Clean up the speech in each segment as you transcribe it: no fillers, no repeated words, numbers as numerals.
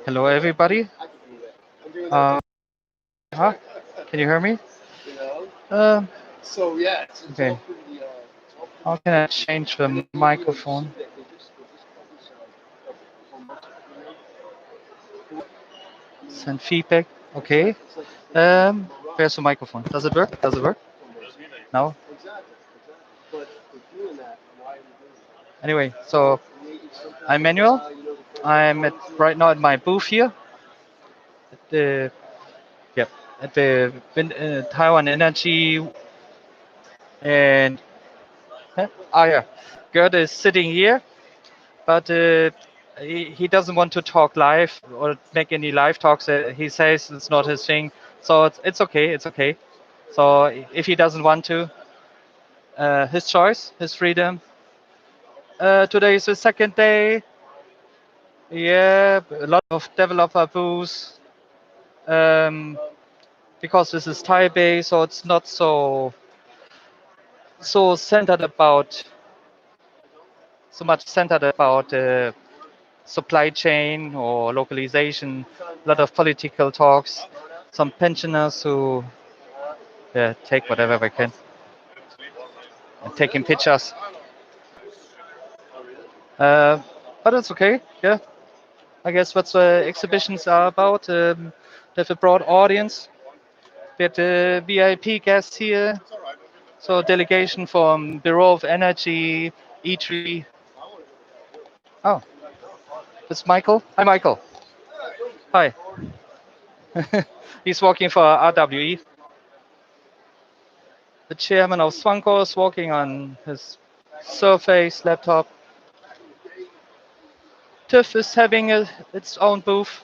Hello, everybody. Uh, huh? Can you hear me? Um, okay. How can I change the microphone? Send feedback. Okay. Where's the microphone? Does it work? Does it work? No. Anyway, so I'm Manuel. Right now at my booth here at the yep at the Taiwan Energy and yeah, Gerd is sitting here, but he doesn't want to talk live or make any live talks. He says it's not his thing, so it's okay. It's okay. So if he doesn't want to, his choice, his freedom. Today is the second day. Yeah, a lot of developer booths. Um, because this is Taipei, so it's not so centered about so much centered about supply chain or localization. A lot of political talks. Some pensioners who take whatever they can and taking pictures. Uh, but it's okay. Yeah, I guess what the exhibitions are about. They have a broad audience. We had VIP guests here. So delegation from Bureau of Energy, E3. Oh, it's Michael. Hi, Michael. Hi. He's working for RWE. The chairman of Swanko is working on his Surface laptop. TÜV is having its own booth.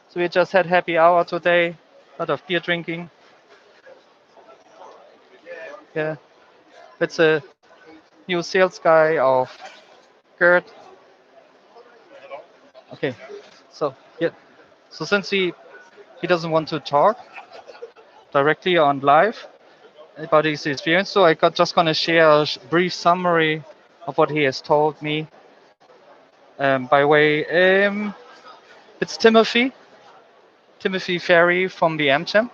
So we just had happy hour today. A lot of beer drinking. Yeah. It's a new sales guy of Gerd. Okay. So yeah. So since he doesn't want to talk directly on live about his experience, so just gonna share a brief summary of what he has told me. By way, it's Timothy Ferry from the AmCham.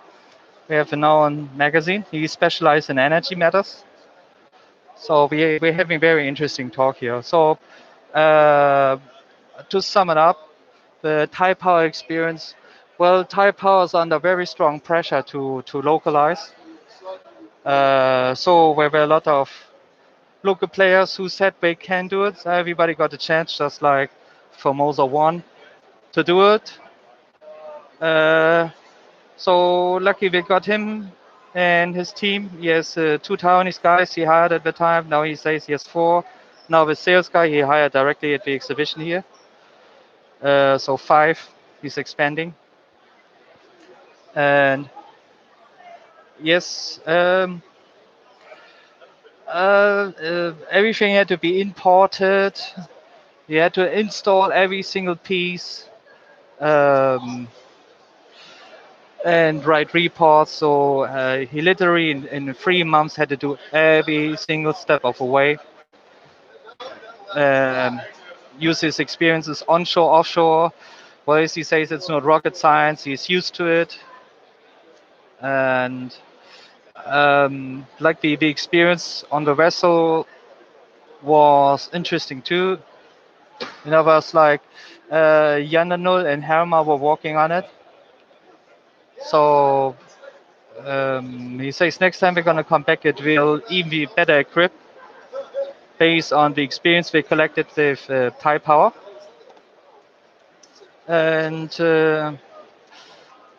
We have a known magazine. He specializes in energy matters. So we're having very interesting talk here. So uh, to sum it up, the Thai Power experience. Well, Thai Power is under very strong pressure to localize. So there were a lot of local players who said they can do it. So everybody got a chance, just like Formosa One, to do it. Uh, so lucky we got him and his team. He has two Taiwanese guys he hired at the time. Now he says he has four. Now the sales guy he hired directly at the exhibition here. So five. He's expanding. And yes, everything had to be imported. You had to install every single piece. Um, and write reports. So he literally in 3 months had to do every single step of the way. Um, use his experiences onshore, offshore. Well, as he says, it's not rocket science. He's used to it, and like the experience on the vessel was interesting too. You know, was like Yananul and Helma were walking on it. So he says next time we're gonna come back, it will even be better equipped based on the experience we collected with Thai Power. And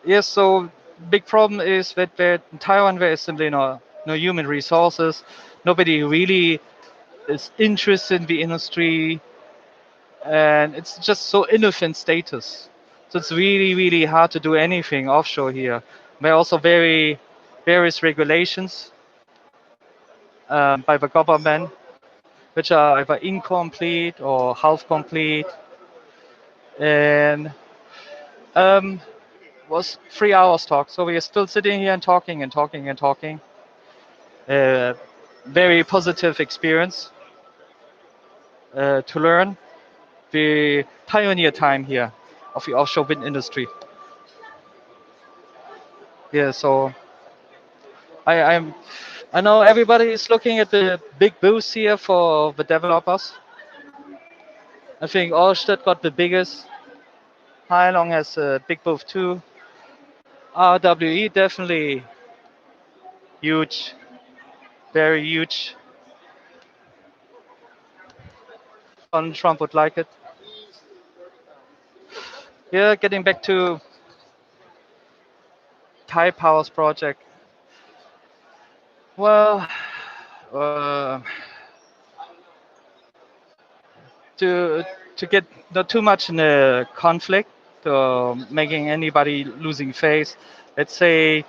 yes, so big problem is that Taiwan there is simply no human resources. Nobody really is interested in the industry, and it's just so infant status. So it's really hard to do anything offshore here. There are also various regulations by the government, which are either incomplete or half complete. And um, was 3 hours talk. So we are still sitting here and talking and talking and talking. Uh, Very positive experience. to learn the pioneer time here of the offshore wind industry. Yeah, so I, I'm I know everybody is looking at the big booths here for the developers. I think Orsted got the biggest. Long has a big booth too. RWE definitely huge, very huge. Donald Trump would like it. Yeah, getting back to Thai Power's project. Well, uh, to to get not too much in a conflict, making anybody losing face. Let's say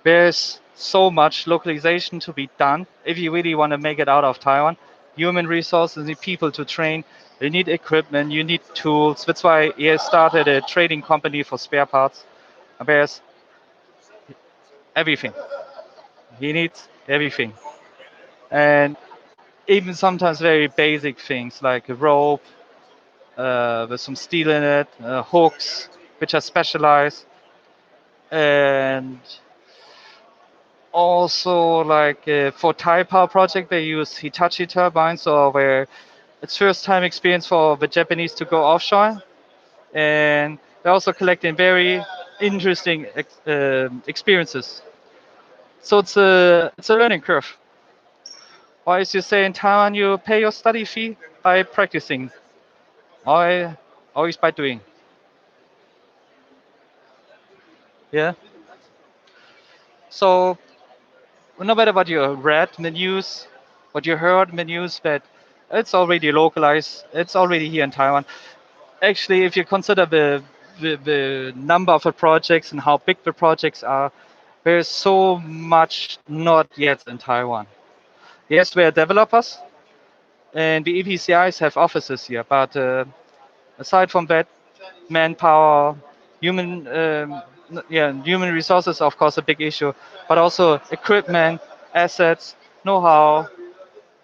there's so much localization to be done if you really want to make it out of Taiwan. Human resources, need people to train. You need equipment. You need tools. That's why he has started a trading company for spare parts. There's everything. He needs everything, and even sometimes very basic things like a rope with some steel in it, hooks which are specialized, and also like for Thai Power project they use Hitachi turbines, so where it's first time experience for the Japanese to go offshore, and they're also collecting very interesting experiences. So it's a learning curve. Or as you say in Taiwan, you pay your study fee by practicing, or always by doing. Yeah. So no matter what you read in the news, what you heard in the news, but it's already localized. It's already here in Taiwan. Actually, if you consider the number of the projects and how big the projects are, there's so much not yet in Taiwan. Yes, we're developers, and the EPCIs have offices here, but aside from that, manpower, human resources, of course, a big issue, but also equipment, assets, know-how.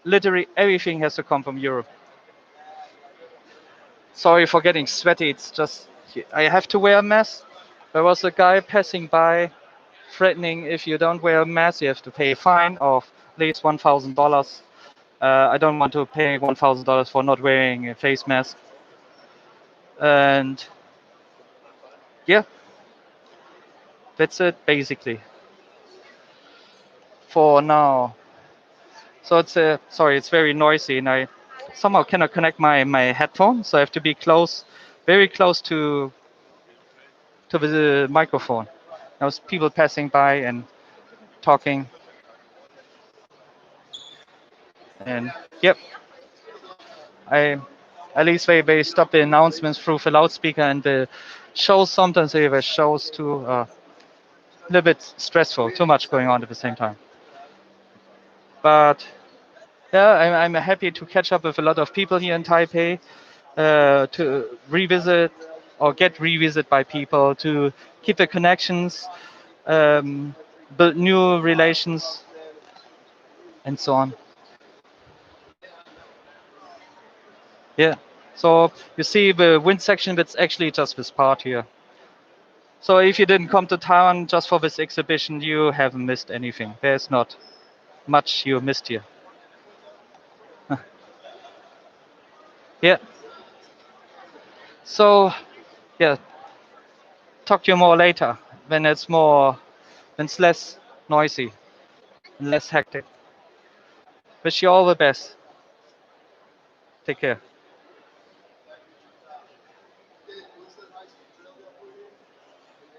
Literally everything has to come from Europe. Sorry for getting sweaty. It's just I have to wear a mask. There was a guy passing by threatening if you don't wear a mask, you have to pay a fine of at least $1,000. I don't want to pay $1,000 for not wearing a face mask. And yeah, that's it basically for now. So it's sorry, it's very noisy, and I somehow cannot connect my headphone, so I have to be close, very close to the microphone. There was people passing by and talking, and yep, I at least they stop the announcements through the loudspeaker, and the shows sometimes they have shows too a little bit stressful, too much going on at the same time. But yeah, I'm happy to catch up with a lot of people here in Taipei, to revisit or get revisited by people, to keep the connections, um, build new relations, and so on. Yeah. So you see the wind section, that's actually just this part here. So if you didn't come to Taiwan just for this exhibition, you haven't missed anything. There's not much you missed here. Yeah. So yeah, talk to you more later when it's less noisy and less hectic. Wish you all the best. Take care.